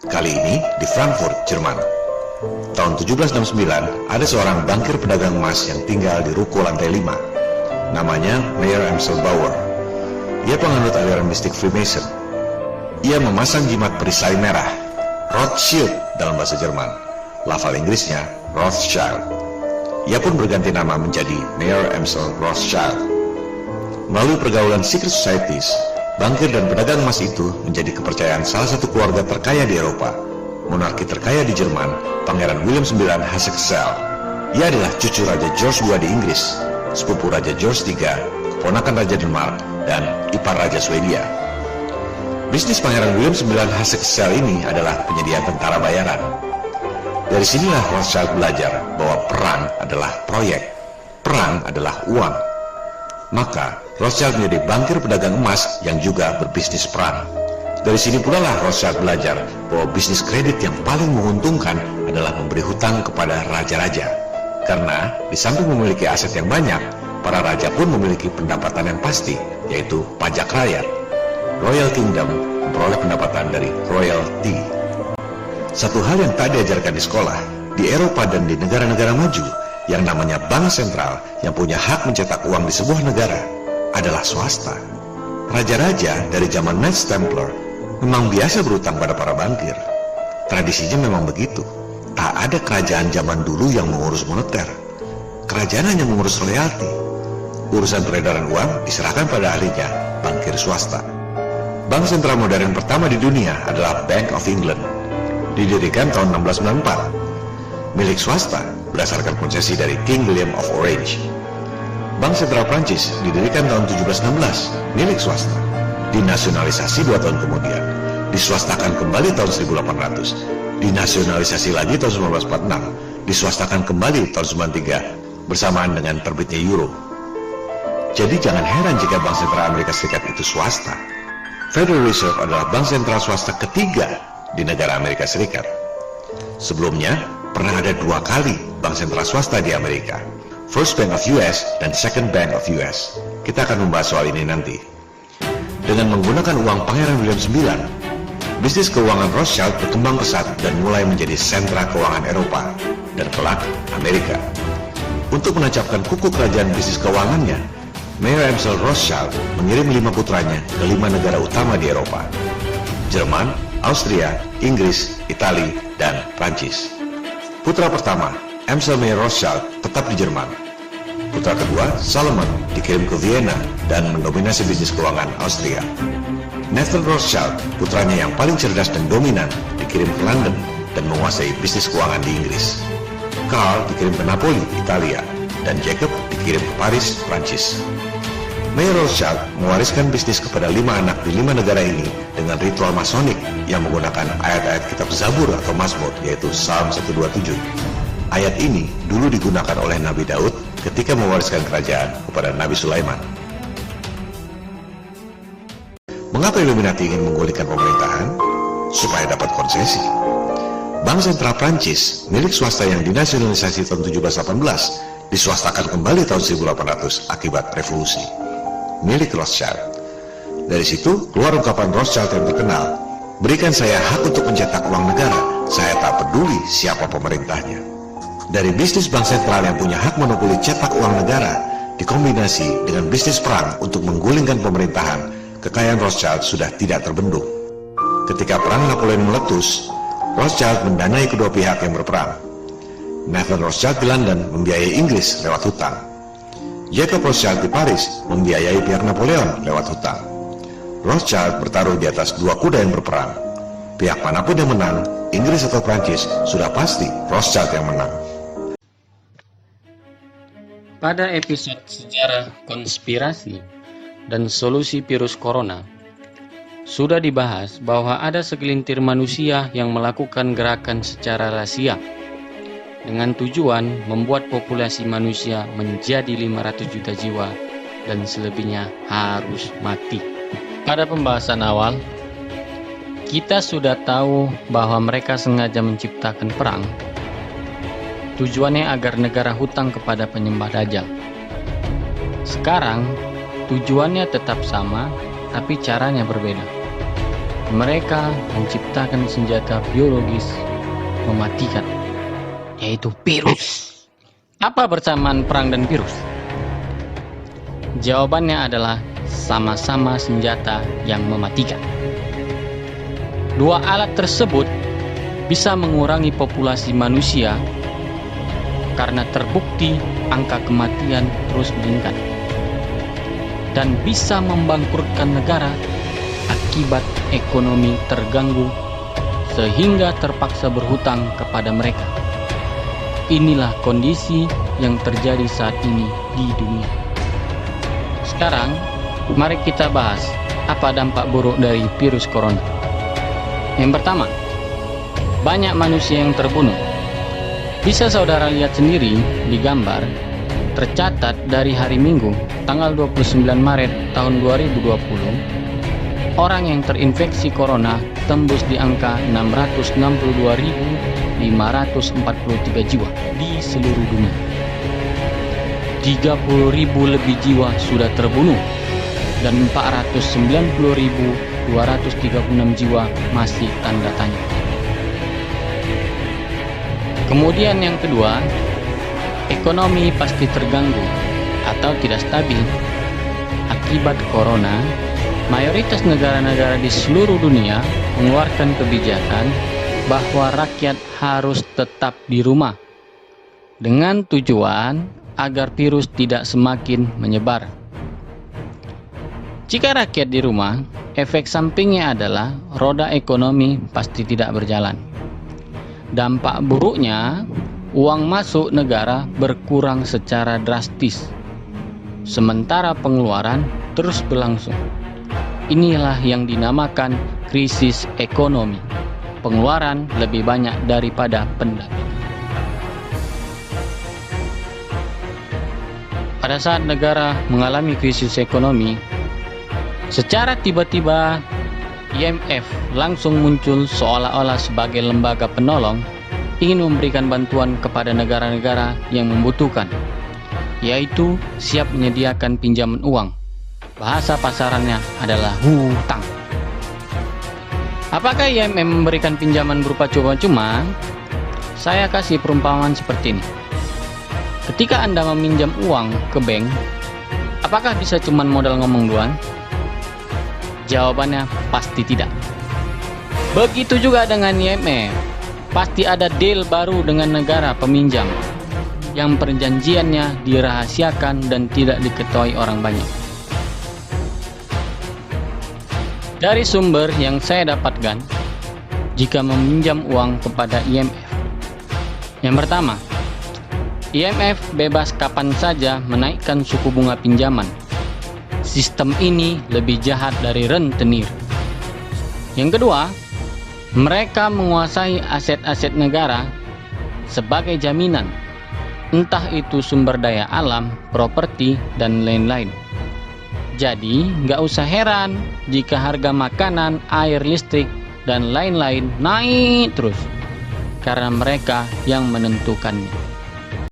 kali ini di Frankfurt, Jerman. Tahun 1769, ada seorang bankir pedagang emas yang tinggal di ruko lantai 5. Namanya Mayer Amschel Bauer. Ia penganut aliran mistik Freemason. Ia memasang jimat perisai merah, Rothschild dalam bahasa Jerman. Lafal Inggrisnya Rothschild. Ia pun berganti nama menjadi Mayer Amschel Rothschild. Melalui pergaulan secret societies, bankir dan pedagang emas itu menjadi kepercayaan salah satu keluarga terkaya di Eropa. Monarki terkaya di Jerman, Pangeran William IX Hesse-Kassel. Ia adalah cucu Raja George II di Inggris, sepupu Raja George III, keponakan Raja Denmark, dan ipar Raja Swedia. Bisnis Pangeran William IX Hesse-Kassel ini adalah penyedia tentara bayaran. Dari sinilah Rothschild belajar bahwa perang adalah proyek, perang adalah uang. Maka Rothschild menjadi bankir pedagang emas yang juga berbisnis perang. Dari sini pula lah Rothschild belajar bahwa bisnis kredit yang paling menguntungkan adalah memberi hutang kepada raja-raja. Karena di samping memiliki aset yang banyak, para raja pun memiliki pendapatan yang pasti, yaitu pajak rakyat. Royal Kingdom memperoleh pendapatan dari royalty. Satu hal yang tak diajarkan di sekolah, di Eropa dan di negara-negara maju, yang namanya bank sentral yang punya hak mencetak uang di sebuah negara adalah swasta. Raja-raja dari zaman Knights Templar memang biasa berutang pada para bankir. Tradisinya memang begitu. Tak ada kerajaan zaman dulu yang mengurus moneter. Kerajaan hanya mengurus royalti. Urusan peredaran uang diserahkan pada ahlinya, bankir swasta. Bank sentral modern pertama di dunia adalah Bank of England. Didirikan tahun 1694. Milik swasta berdasarkan konsesi dari King William of Orange. Bank sentral Prancis didirikan tahun 1716, milik swasta. Dinasionalisasi 2 tahun kemudian, diswastakan kembali tahun 1800, dinasionalisasi lagi tahun 1946, diswastakan kembali tahun 93 bersamaan dengan terbitnya euro. Jadi jangan heran jika Bank Sentral Amerika Serikat itu swasta. Federal Reserve adalah bank sentral swasta ketiga di negara Amerika Serikat. Sebelumnya, pernah ada 2 kali bank sentral swasta di Amerika. First Bank of US dan Second Bank of US. Kita akan membahas soal ini nanti. Dengan menggunakan uang Pangeran William IX, bisnis keuangan Rothschild berkembang pesat dan mulai menjadi sentra keuangan Eropa dan kelak Amerika. Untuk menancapkan kuku kerajaan bisnis keuangannya, Mayer Amschel Rothschild mengirim 5 putranya ke 5 negara utama di Eropa: Jerman, Austria, Inggris, Italia, dan Prancis. Putra pertama, Amschel Mayer Rothschild, tetap di Jerman. Putra kedua, Salomon, dikirim ke Vienna dan mendominasi bisnis keuangan Austria. Nathan Rothschild, putranya yang paling cerdas dan dominan, dikirim ke London dan menguasai bisnis keuangan di Inggris. Karl dikirim ke Napoli, Italia, dan Jacob dikirim ke Paris, Prancis. Mayer Rothschild mewariskan bisnis kepada 5 anak di 5 negara ini dengan ritual masonik yang menggunakan ayat-ayat kitab Zabur atau Mazmur, yaitu Psalm 127. Ayat ini dulu digunakan oleh Nabi Daud ketika mewariskan kerajaan kepada Nabi Sulaiman. Mengapa Illuminati ingin menggulingkan pemerintahan? Supaya dapat konsesi. Bank Sentral Prancis, milik swasta yang dinasionalisasi tahun 1718, diswastakan kembali tahun 1800 akibat revolusi. Milik Rothschild. Dari situ keluar ungkapan Rothschild yang terkenal, "Berikan saya hak untuk mencetak uang negara, saya tak peduli siapa pemerintahnya." Dari bisnis bank sentral yang punya hak monopoli cetak uang negara, dikombinasi dengan bisnis perang untuk menggulingkan pemerintahan, kekayaan Rothschild sudah tidak terbendung. Ketika perang Napoleon meletus, Rothschild mendanai kedua pihak yang berperang. Nathan Rothschild di London membiayai Inggris lewat hutang. Jacob Rothschild di Paris membiayai pihak Napoleon lewat hutang. Rothschild bertaruh di atas 2 kuda yang berperang. Pihak manapun yang menang, Inggris atau Prancis, sudah pasti Rothschild yang menang. Pada episode sejarah konspirasi dan solusi virus corona, sudah dibahas bahwa ada segelintir manusia yang melakukan gerakan secara rahasia dengan tujuan membuat populasi manusia menjadi 500 juta jiwa dan selebihnya harus mati. Pada pembahasan awal, kita sudah tahu bahwa mereka sengaja menciptakan perang. Tujuannya agar negara hutang kepada penyembah Dajjal. Sekarang, tujuannya tetap sama, tapi caranya berbeda. mereka menciptakan senjata biologis mematikan, yaitu virus. Apa bersamaan perang dan virus? Jawabannya adalah sama-sama senjata yang mematikan. Dua alat tersebut bisa mengurangi populasi manusia karena terbukti angka kematian terus meningkat, dan bisa membangkrutkan negara akibat ekonomi terganggu sehingga terpaksa berhutang kepada mereka. Inilah kondisi yang terjadi saat ini di dunia. Sekarang, mari kita bahas apa dampak buruk dari virus corona. Yang pertama, banyak manusia yang terbunuh. Bisa saudara lihat sendiri di gambar, tercatat dari hari Minggu, tanggal 29 Maret tahun 2020, orang yang terinfeksi corona tembus di angka 662.543 jiwa di seluruh dunia. 30.000 lebih jiwa sudah terbunuh dan 490.236 jiwa masih tanda tanya. Kemudian yang kedua, ekonomi pasti terganggu atau tidak stabil. Akibat corona, mayoritas negara-negara di seluruh dunia mengeluarkan kebijakan bahwa rakyat harus tetap di rumah dengan tujuan agar virus tidak semakin menyebar. Jika rakyat di rumah, efek sampingnya adalah roda ekonomi pasti tidak berjalan. Dampak buruknya, uang masuk negara berkurang secara drastis, sementara pengeluaran terus berlangsung. Inilah yang dinamakan krisis ekonomi. Pengeluaran lebih banyak daripada pendapatan. Pada saat negara mengalami krisis ekonomi, secara tiba-tiba IMF langsung muncul seolah-olah sebagai lembaga penolong, ingin memberikan bantuan kepada negara-negara yang membutuhkan, yaitu siap menyediakan pinjaman uang. Bahasa pasarannya adalah hutang. Apakah IMF memberikan pinjaman berupa cuma-cuma? Saya kasih perumpamaan seperti ini. Ketika Anda meminjam uang ke bank, apakah bisa cuma modal ngomong doang? Jawabannya pasti tidak. Begitu juga dengan IMF. Pasti ada deal baru dengan negara peminjam yang perjanjiannya dirahasiakan dan tidak diketahui orang banyak. Dari sumber yang saya dapatkan, jika meminjam uang kepada IMF, yang pertama, IMF bebas kapan saja menaikkan suku bunga pinjaman. Sistem ini lebih jahat dari rentenir. Yang kedua, mereka menguasai aset-aset negara sebagai jaminan, entah itu sumber daya alam, properti, dan lain-lain. Jadi, nggak usah heran jika harga makanan, air, listrik, dan lain-lain naik terus, karena mereka yang menentukannya.